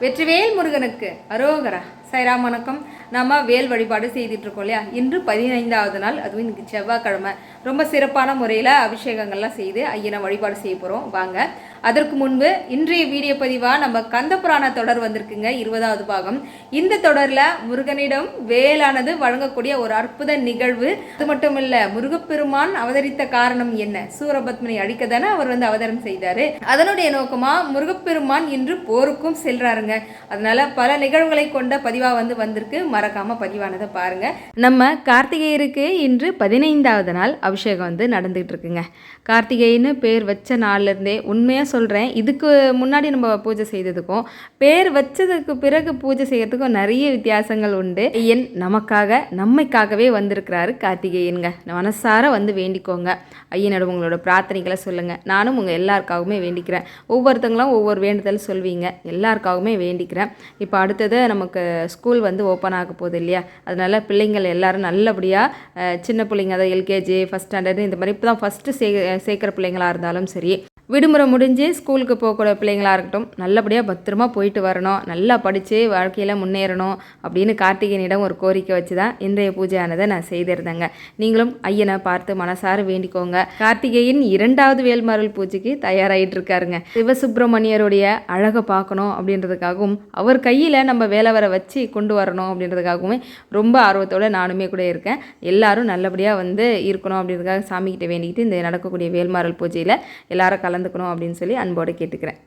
வெற்றிவேல் முருகனுக்கு அரோகரா. சாய்ராம் வணக்கம். நம்ம வேல் வழிபாடு செய்துட்டு இருக்கோம் இல்லையா? இன்று 15வது நாள், அதுவும் இன்னைக்கு செவ்வாய்க்கிழமை. ரொம்ப சிறப்பான முறையில் அபிஷேகங்கள்லாம் செய்து ஐயனை வழிபாடு செய்ய போகிறோம். வாங்க. அதற்கு முன்பு இன்றைய வீடியோ பதிவாக நம்ம கந்தபுராண தொடர் வந்திருக்குங்க, 20வது பாகம். இந்த தொடரில் முருகனிடம் வேலானது வழங்கக்கூடிய ஒரு அற்புத நிகழ்வு. அது மட்டும் இல்லை, முருகப்பெருமான் அவதரித்த காரணம் என்ன? சூரபத்மனை அழிக்க தானே அவர் அவதாரம் செய்தாரு. அதனுடைய நோக்கமாக முருகப்பெருமான் இன்று போருக்கும் செல்றாருங்க. அதனால பல நிகழ்வுகளை கொண்ட பதிவாக வந்திருக்கு. மறக்காம பதிவானதை பாருங்க. நம்ம கார்த்திகேயருக்கு இன்று 15வது நாள் அபிஷேகம் நடந்துகிட்டு இருக்குங்க. கார்த்திகேயன்னு பேர் வச்ச நாள்ல இருந்தே, உண்மையா சொல்றேன், இதுக்கு முன்னாடி நம்ம பூஜை செய்ததுக்கும் பேர் வச்சதுக்கு பிறகு பூஜை செய்யறதுக்கும் நிறைய வித்தியாசங்கள் உண்டு. ஐயன் நமக்காக நம்மைக்காகவே வந்திருக்கிறாரு கார்த்திகேயனுங்க. மனசார வேண்டிக்கோங்க. ஐயனோட உங்களோட பிரார்த்தனைகளை சொல்லுங்க. நானும் உங்க எல்லாருக்காகவுமே வேண்டிக்கிறேன். ஒவ்வொருத்தங்களும் ஒவ்வொரு வேண்டுதல் சொல்வீங்க, எல்லாருக்காகவுமே வேண்டிக்கிறேன். இப்போ அடுத்தது நமக்கு ஸ்கூல் ஓப்பன் ஆக போகுது இல்லையா? அதனால பிள்ளைங்கள் எல்லாரும் நல்லபடியாக, சின்ன பிள்ளைங்க, அதாவது எல்கேஜி, ஃபஸ்ட் ஸ்டாண்டர்டு, இந்த மாதிரி இப்போ தான் ஃபஸ்ட்டு சேர்க்குற பிள்ளைங்களாக இருந்தாலும் சரி, விடுமுறை முடிஞ்சு ஸ்கூலுக்கு போகக்கூடிய பிள்ளைங்களாக இருக்கட்டும், நல்லபடியாக பத்திரமா போயிட்டு வரணும், நல்லா படித்து வாழ்க்கையில் முன்னேறணும் அப்படின்னு கார்த்திகேயனிடம் ஒரு கோரிக்கை வச்சு தான் இன்றைய பூஜையானதை நான் செய்திருந்தேங்க. நீங்களும் ஐயனை பார்த்து மனசார வேண்டிக்கோங்க. கார்த்திகேயன் 2வது வேல்மாறல் பூஜைக்கு தயாராகிட்டு இருக்காருங்க. சிவசுப்பிரமணியருடைய அழகை பார்க்கணும் அப்படின்றதுக்காகவும், அவர் கையில் நம்ம வேலவரை வச்சு கொண்டு வரணும் அப்படின்றதுக்காகவும் ரொம்ப ஆர்வத்தோடு நானுமே கூட இருக்கேன். எல்லாரும் நல்லபடியாக இருக்கணும் அப்படின்றதுக்காக சாமிக்கிட்ட வேண்டிக்கிட்டு இந்த நடக்கக்கூடிய வேல்மாறல் பூஜையில் எல்லாரும் கலந்துக்கணும் அப்படின்னு சொல்லி அன்போடு கேட்டுக்கிறேன்.